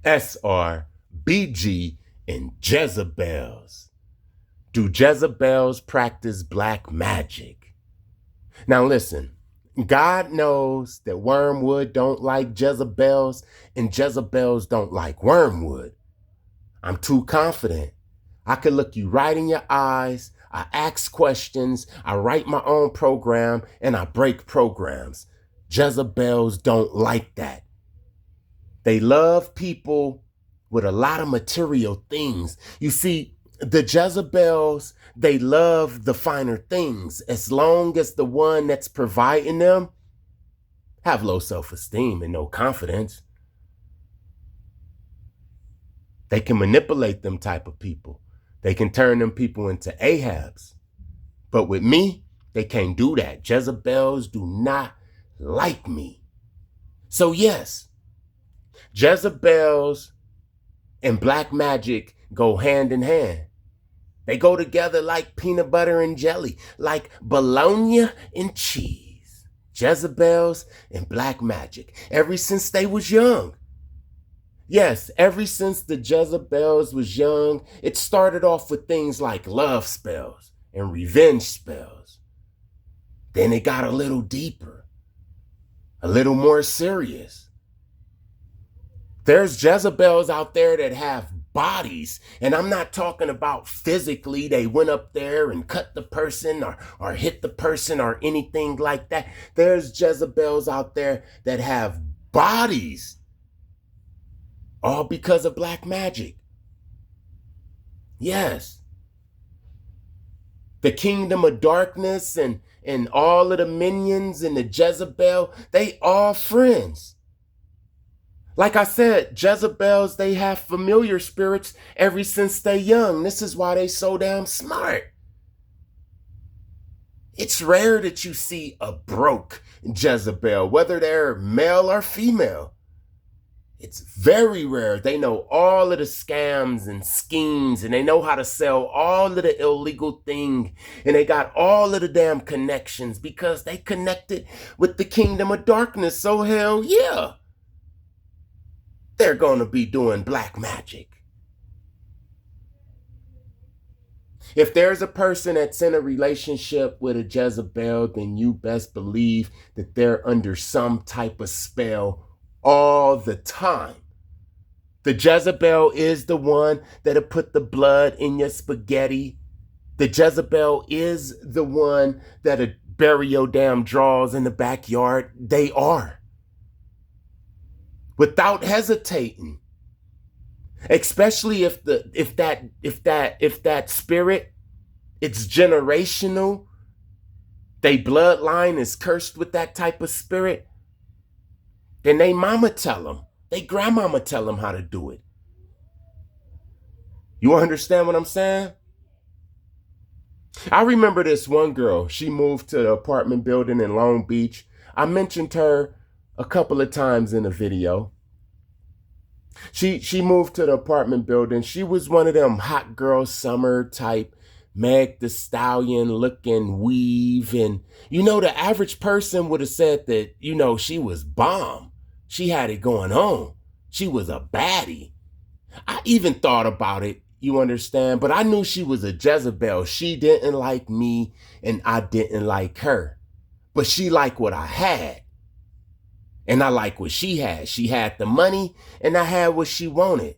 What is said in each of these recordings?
SR&BG and Jezebels. Do Jezebels practice black magic? Now listen, God knows that wormwood don't like Jezebels and Jezebels don't like wormwood. I'm too confident. I could look you right in your eyes. I ask questions. I write my own program and I break programs. Jezebels don't like that. They love people with a lot of material things. You see, the Jezebels, they love the finer things as long as the one that's providing them have low self-esteem and no confidence. They can manipulate them type of people. They can turn them people into Ahabs. But with me, they can't do that. Jezebels do not like me. So yes, Jezebels and black magic go hand in hand. They go together like peanut butter and jelly, like bologna and cheese. Jezebels and black magic, ever since they was young. Yes, ever since the Jezebels was young, it started off with things like love spells and revenge spells. Then it got a little deeper, a little more serious. There's Jezebels out there that have bodies, and I'm not talking about physically. They went up there and cut the person or hit the person or anything like that. There's Jezebels out there that have bodies, all because of black magic. Yes. The kingdom of darkness and all of the minions and the Jezebel, they all friends. Like I said, Jezebels, they have familiar spirits ever since they young. This is why they so damn smart. It's rare that you see a broke Jezebel, whether they're male or female. It's very rare. They know all of the scams and schemes, and they know how to sell all of the illegal thing, and they got all of the damn connections because they connected with the kingdom of darkness. So hell yeah, they're going to be doing black magic. If there's a person that's in a relationship with a Jezebel, then you best believe that they're under some type of spell all the time. The Jezebel is the one that'll put the blood in your spaghetti. The Jezebel is the one that'll bury your damn drawers in the backyard. They are. Without hesitating. Especially if that spirit, it's generational, they bloodline is cursed with that type of spirit, then they mama tell them, they grandmama tell them how to do it. You understand what I'm saying? I remember this one girl, she moved to the apartment building in Long Beach. I mentioned her a couple of times in the video. She moved to the apartment building. She was one of them hot girl summer type Meg the Stallion looking weave. And, the average person would have said that, she was bomb. She had it going on. She was a baddie. I even thought about it, you understand? But I knew she was a Jezebel. She didn't like me and I didn't like her. But she liked what I had. And I like what she had. She had the money and I had what she wanted.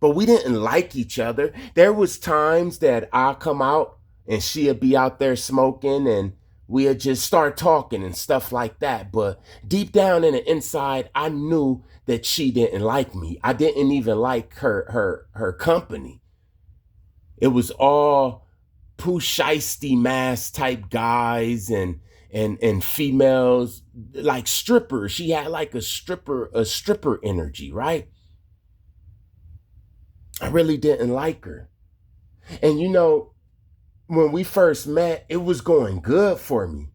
But we didn't like each other. There was times that I'd come out and she'd be out there smoking and we'd just start talking and stuff like that. But deep down in the inside, I knew that she didn't like me. I didn't even like her company. It was all poo shiesty mask type guys and females, like strippers. She had like a stripper energy, right? I really didn't like her. And when we first met, it was going good for me.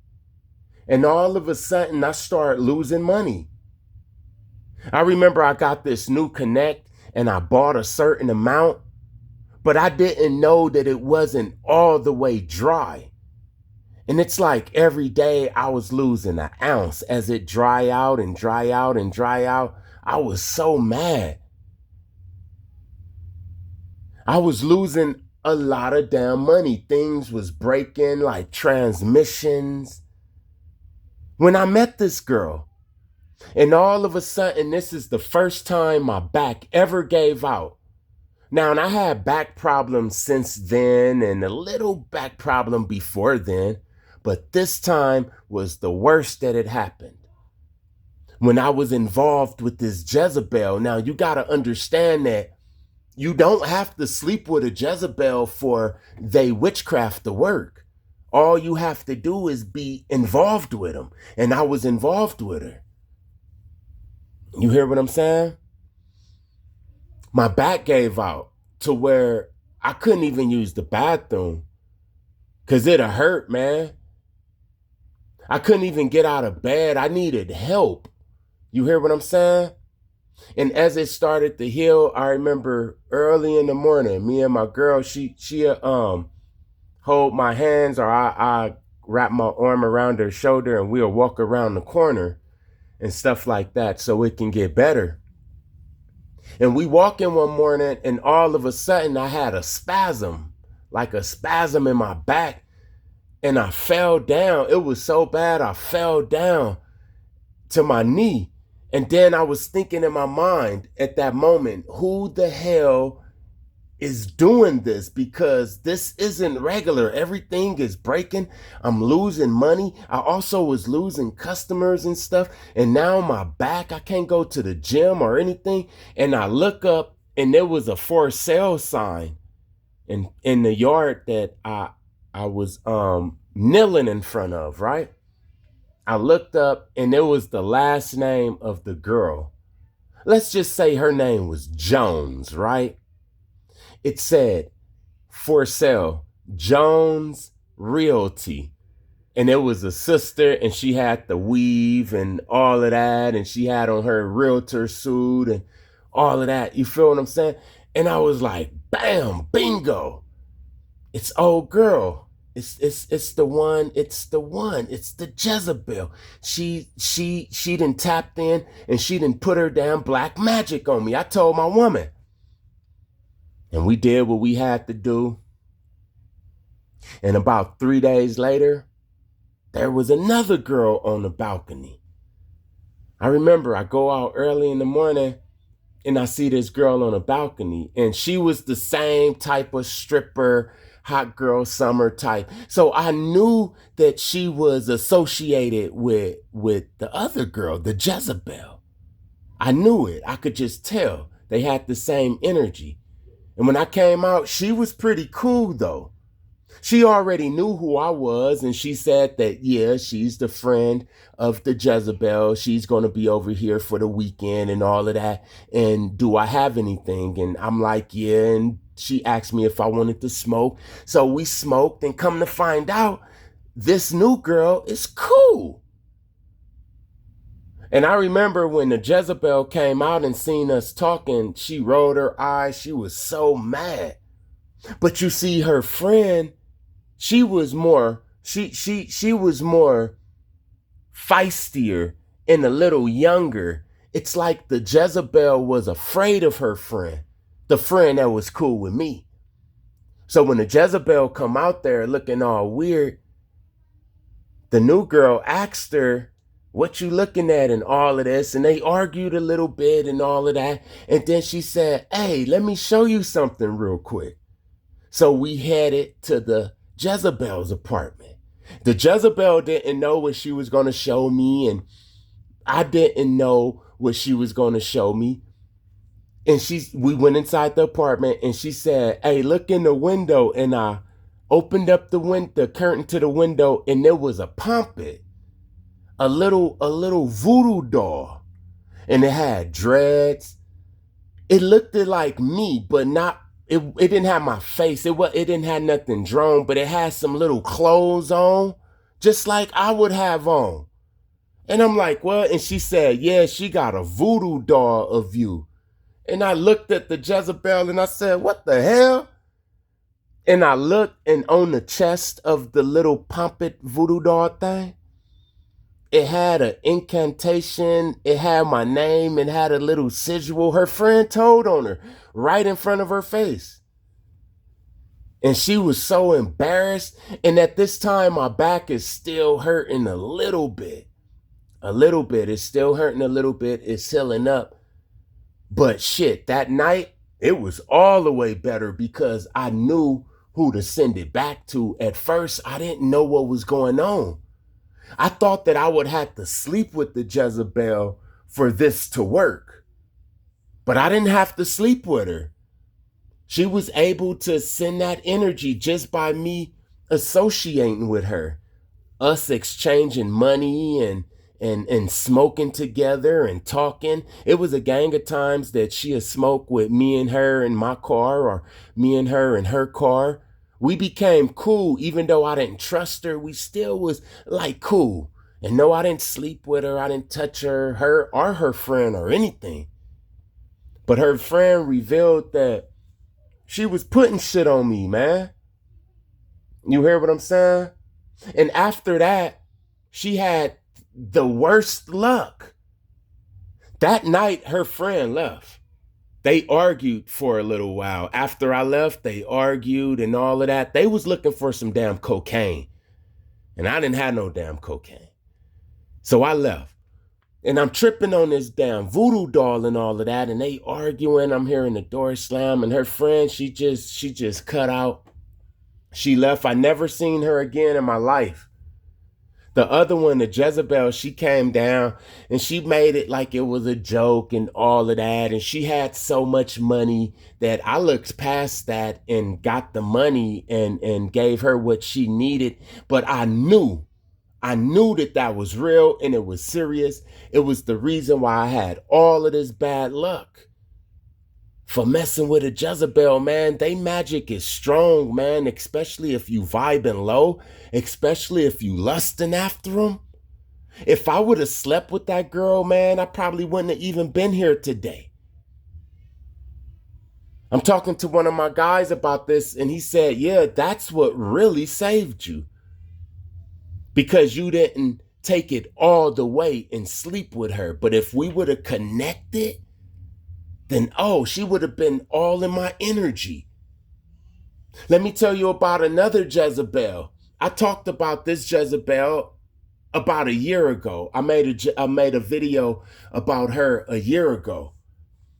And all of a sudden, I started losing money. I remember I got this new Connect and I bought a certain amount, but I didn't know that it wasn't all the way dry. And it's like every day I was losing an ounce as it dry out and dry out and dry out. I was so mad. I was losing a lot of damn money. Things was breaking, like transmissions. When I met this girl, and all of a sudden, this is the first time my back ever gave out. Now, and I had back problems since then and a little back problem before then, but this time was the worst that had happened. When I was involved with this Jezebel, now you got to understand that you don't have to sleep with a Jezebel for they witchcraft to work. All you have to do is be involved with them. And I was involved with her. You hear what I'm saying? My back gave out to where I couldn't even use the bathroom because it'd hurt, man. I couldn't even get out of bed. I needed help. You hear what I'm saying? And as it started to heal, I remember early in the morning, me and my girl, she hold my hands, or I wrap my arm around her shoulder, and we'll walk around the corner and stuff like that so it can get better. And we walk in one morning, and all of a sudden I had a spasm, like a spasm in my back, and I fell down. It was so bad, I fell down to my knee. And then I was thinking in my mind at that moment, who the hell is doing this? Because this isn't regular. Everything is breaking. I'm losing money. I also was losing customers and stuff. And now my back, I can't go to the gym or anything. And I look up and there was a for sale sign in the yard that I was kneeling in front of, right? I looked up and it was the last name of the girl. Let's just say her name was Jones, right? It said, for sale, Jones Realty. And it was a sister, and she had the weave and all of that, and she had on her realtor suit and all of that. You feel what I'm saying? And I was like, bam, bingo. It's old girl. It's the one, it's the Jezebel. She done tapped in and she done put her damn black magic on me. I told my woman. And we did what we had to do. And about 3 days later, there was another girl on the balcony. I remember I go out early in the morning and I see this girl on a balcony, and she was the same type of stripper, hot girl summer type. So I knew that she was associated with the other girl, the Jezebel. I knew it. I could just tell. They had the same energy. And when I came out, she was pretty cool though. She already knew who I was, and she said that, yeah, she's the friend of the Jezebel. She's going to be over here for the weekend and all of that. And do I have anything? And I'm like, yeah. And she asked me if I wanted to smoke. So we smoked, and come to find out, this new girl is cool. And I remember when the Jezebel came out and seen us talking, she rolled her eyes. She was so mad. But you see, her friend, she was more feistier and a little younger. It's like the Jezebel was afraid of her friend, the friend that was cool with me. So when the Jezebel come out there looking all weird, the new girl asked her, what you looking at and all of this? And they argued a little bit and all of that. And then she said, hey, let me show you something real quick. So we headed to the Jezebel's apartment. The Jezebel didn't know what she was going to show me, and I didn't know what she was going to show me. And we went inside the apartment, and she said, hey, look in the window. And I opened up the curtain to the window, and there was a puppet, a little voodoo doll, and it had dreads. It looked like me, but not. It didn't have my face. It didn't have nothing drawn, but it had some little clothes on, just like I would have on. And I'm like, what? And she said, yeah, she got a voodoo doll of you. And I looked at the Jezebel and I said, what the hell? And I looked, and on the chest of the little puppet voodoo doll thing, it had an incantation. It had my name. It had a little sigil. Her friend told on her right in front of her face. And she was so embarrassed. And at this time, my back is still hurting a little bit. A little bit. It's still hurting a little bit. It's healing up. But shit, that night, it was all the way better because I knew who to send it back to. At first, I didn't know what was going on. I thought that I would have to sleep with the Jezebel for this to work. But I didn't have to sleep with her. She was able to send that energy just by me associating with her, us exchanging money and smoking together and talking. It was a gang of times that she'd smoke with me and her in my car or me and her in her car. We became cool. Even though I didn't trust her, we still was like cool. And no, I didn't sleep with her. I didn't touch her or her friend or anything. But her friend revealed that she was putting shit on me, man. You hear what I'm saying? And after that, she had the worst luck. That night, her friend left. They argued for a little while. After I left, they argued and all of that. They was looking for some damn cocaine. And I didn't have no damn cocaine. So I left. And I'm tripping on this damn voodoo doll and all of that. And they arguing. I'm hearing the door slam. And her friend, she just cut out. She left. I never seen her again in my life. The other one, the Jezebel, she came down and she made it like it was a joke and all of that. And she had so much money that I looked past that and got the money and gave her what she needed. But I knew that that was real and it was serious. It was the reason why I had all of this bad luck. For messing with a Jezebel, man, they magic is strong, man, especially if you vibing low, especially if you lusting after them. If I would have slept with that girl, man, I probably wouldn't have even been here today. I'm talking to one of my guys about this, and he said, yeah, that's what really saved you. Because you didn't take it all the way and sleep with her. But if we would have connected, then, oh, she would have been all in my energy. Let me tell you about another Jezebel. I talked about this Jezebel about a year ago. I made a video about her a year ago.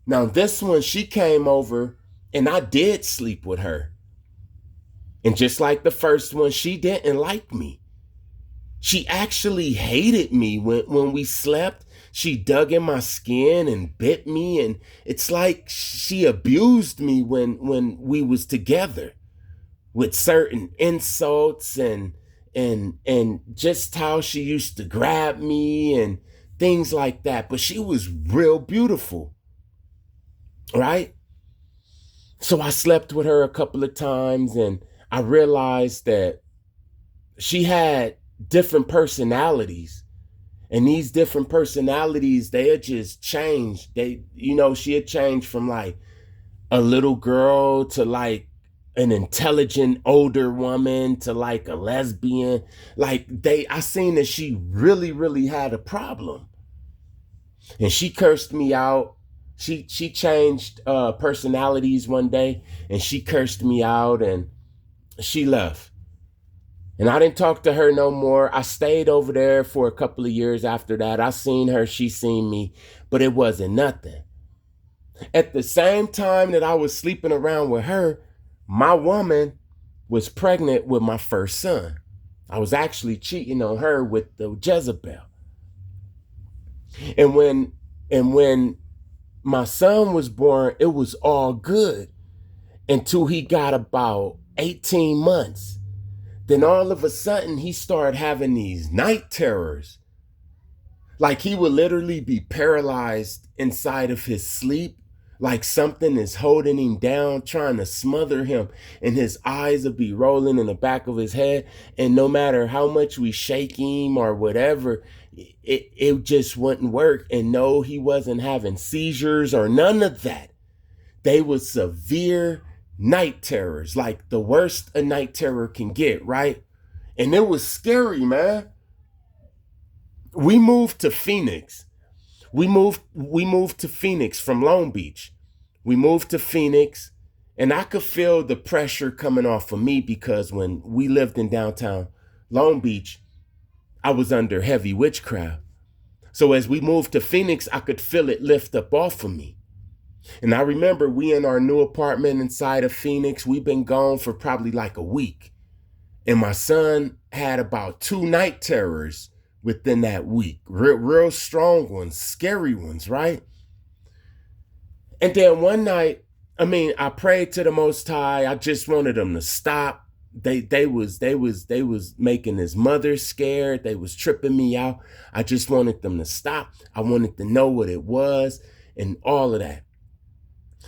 Now, this one, she came over and I did sleep with her. And just like the first one, she didn't like me. She actually hated me when we slept. She dug in my skin and bit me, and it's like she abused me when we was together with certain insults and just how she used to grab me and things like that. But she was real beautiful, right? So I slept with her a couple of times and I realized that she had different personalities. And these different personalities, they had just changed. She had changed from like a little girl to like an intelligent older woman to like a lesbian. I seen that she really, really had a problem. And she cursed me out. She changed personalities one day and she cursed me out and she left. And I didn't talk to her no more. I stayed over there for a couple of years after that. I seen her, she seen me, but it wasn't nothing. At the same time that I was sleeping around with her, my woman was pregnant with my first son. I was actually cheating on her with the Jezebel. And when my son was born, it was all good until he got about 18 months. Then all of a sudden, he started having these night terrors. Like he would literally be paralyzed inside of his sleep. Like something is holding him down, trying to smother him. And his eyes would be rolling in the back of his head. And no matter how much we shake him or whatever, it just wouldn't work. And no, he wasn't having seizures or none of that. They were severe night terrors, like the worst a night terror can get, right? And it was scary, man. We moved to Phoenix. We moved to Phoenix from Long Beach. We moved to Phoenix And I could feel the pressure coming off of me because when we lived in downtown Long Beach, I was under heavy witchcraft. So as we moved to Phoenix, I could feel it lift up off of me. And I remember we in our new apartment inside of Phoenix, we've been gone for probably like a week. And my son had about 2 night terrors within that week. Real strong ones, scary ones, right? And then one night, I prayed to the Most High. I just wanted them to stop. They was making his mother scared. They was tripping me out. I just wanted them to stop. I wanted to know what it was and all of that.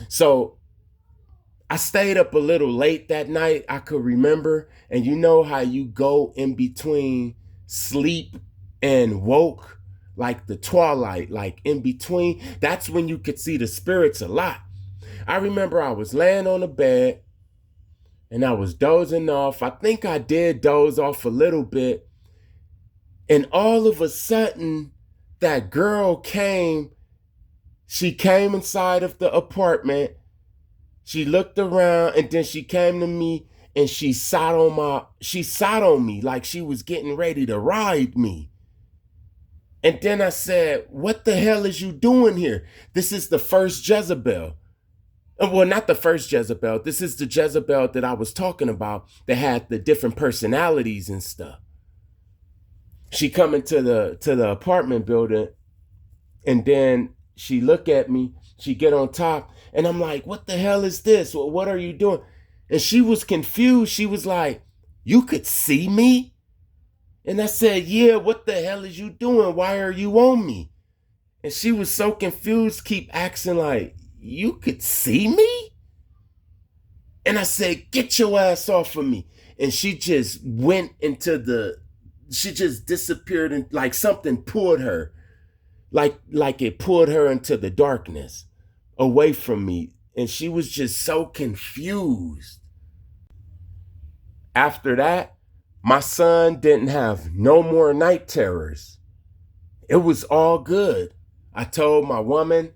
So I stayed up a little late that night. I could remember. And you know how you go in between sleep and woke, like the twilight, like in between. That's when you could see the spirits a lot. I remember I was laying on the bed and I was dozing off. I think I did doze off a little bit. And all of a sudden, that girl came. She came inside of the apartment. She looked around and then she came to me and she sat on me like she was getting ready to ride me. And then I said, "What the hell is you doing here? This is the first Jezebel." Well, not the first Jezebel. This is the Jezebel that I was talking about that had the different personalities and stuff. She come into the apartment building and then she look at me, she get on top, and I'm like, "What the hell is this? Well, what are you doing?" And she was confused. She was like, "You could see me?" And I said, "Yeah, what the hell is you doing? Why are you on me?" And she was so confused, keep asking like, "You could see me?" And I said, "Get your ass off of me." And she just she just disappeared and like something pulled her. Like it pulled her into the darkness away from me. And she was just so confused. After that, my son didn't have no more night terrors. It was all good. I told my woman,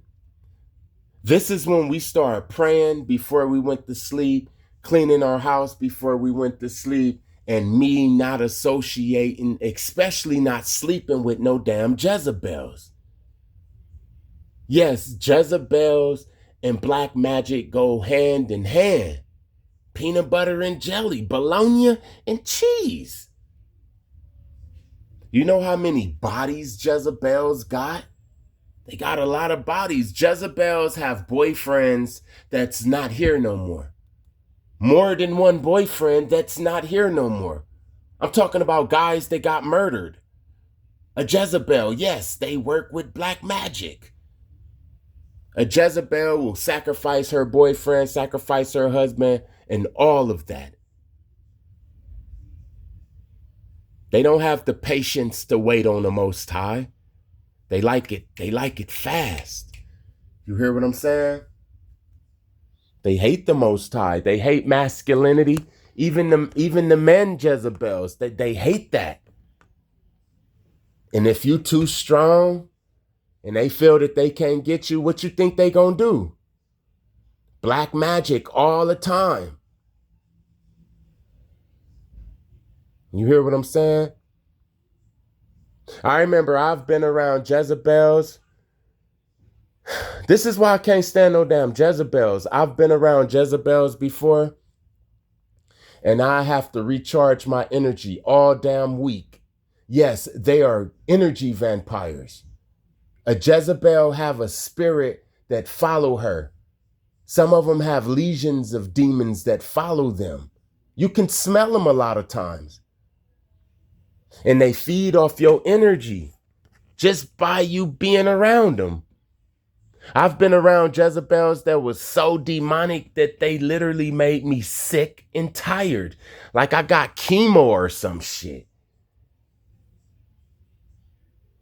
this is when we started praying before we went to sleep, cleaning our house before we went to sleep, and me not associating, especially not sleeping with no damn Jezebels. Yes, Jezebels and black magic go hand in hand. Peanut butter and jelly, bologna and cheese. You know how many bodies Jezebels got? They got a lot of bodies. Jezebels have boyfriends that's not here no more. More than one boyfriend that's not here no more. I'm talking about guys that got murdered. A Jezebel, yes, they work with black magic. A Jezebel will sacrifice her boyfriend, sacrifice her husband, and all of that. They don't have the patience to wait on the Most High. They like it fast. You hear what I'm saying? They hate the Most High. They hate masculinity. Even the men Jezebels, they hate that. And if you too strong and they feel that they can't get you, what you think they gonna do? Black magic all the time. You hear what I'm saying? I remember I've been around Jezebels. This is why I can't stand no damn Jezebels. I've been around Jezebels before, and I have to recharge my energy all damn week. Yes, they are energy vampires. A Jezebel have a spirit that follow her. Some of them have legions of demons that follow them. You can smell them a lot of times. And they feed off your energy just by you being around them. I've been around Jezebels that was so demonic that they literally made me sick and tired. Like I got chemo or some shit.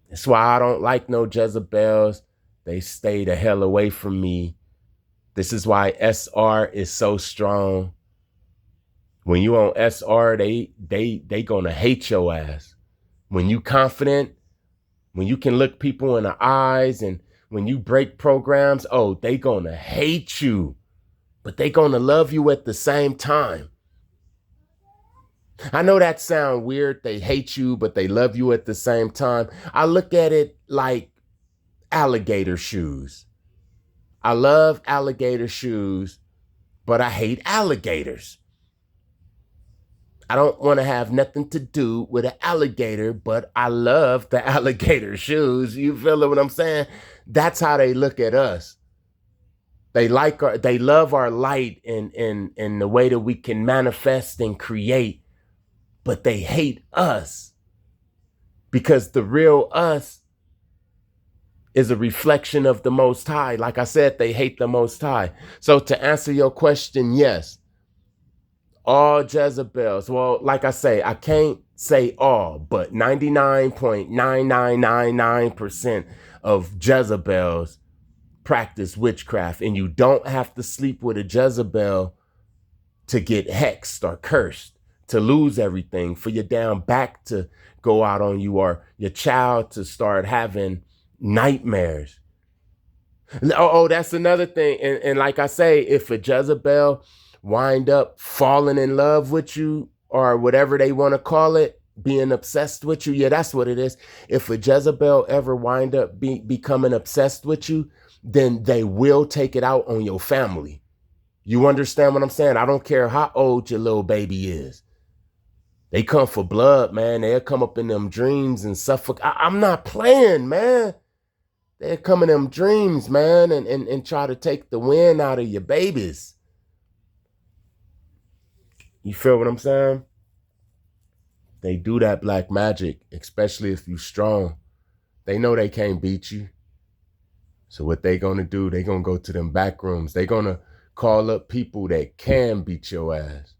That's why I don't like no Jezebels. They stay the hell away from me. This is why SR is so strong. When you on SR, they gonna hate your ass. When you confident, when you can look people in the eyes, and when you break programs, oh, they gonna hate you. but they gonna love you at the same time. I know that sound weird. They hate you, but they love you at the same time. I look at it like alligator shoes. I love alligator shoes, but I hate alligators. I don't want to have nothing to do with an alligator, but I love the alligator shoes. You feel what I'm saying? That's how they look at us. They love our light and the way that we can manifest and create, but they hate us because the real us is a reflection of the Most High. Like I said, they hate the Most High. So to answer your question, yes, all Jezebels. Well, like I say, I can't say all, but 99.9999% of Jezebels practice witchcraft, and you don't have to sleep with a Jezebel to get hexed or cursed, to lose everything, for your damn back to go out on you, or your child to start having nightmares. Oh, that's another thing. And like I say, if a Jezebel wind up falling in love with you, or whatever they want to call it, being obsessed with you, yeah, that's what it is. If a Jezebel ever wind up becoming obsessed with you, then they will take it out on your family. You understand what I'm saying? I don't care how old your little baby is. They come for blood, man. They'll come up in them dreams and suffocate. I'm not playing, man. They'll come in them dreams, man, and try to take the wind out of your babies. You feel what I'm saying? They do that black magic, especially if you strong. They know they can't beat you. So what they gonna do, they gonna go to them back rooms. They gonna call up people that can beat your ass.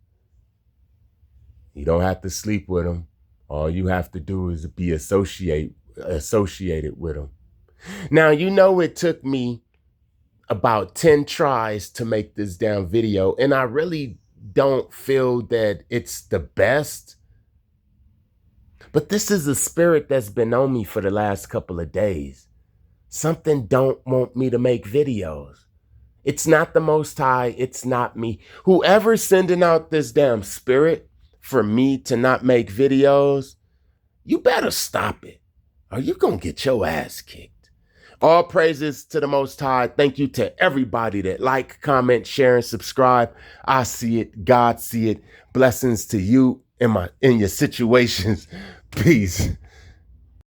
You don't have to sleep with them. All you have to do is be associated with them. Now, you know, it took me about 10 tries to make this damn video, and I really don't feel that it's the best. But this is a spirit that's been on me for the last couple of days. Something don't want me to make videos. It's not the Most High. It's not me. Whoever's sending out this damn spirit for me to not make videos, you better stop it, or you gonna get your ass kicked. All praises to the Most High. Thank you to everybody that like, comment, share, and subscribe. I see it. God see it. Blessings to you in your situations. Peace.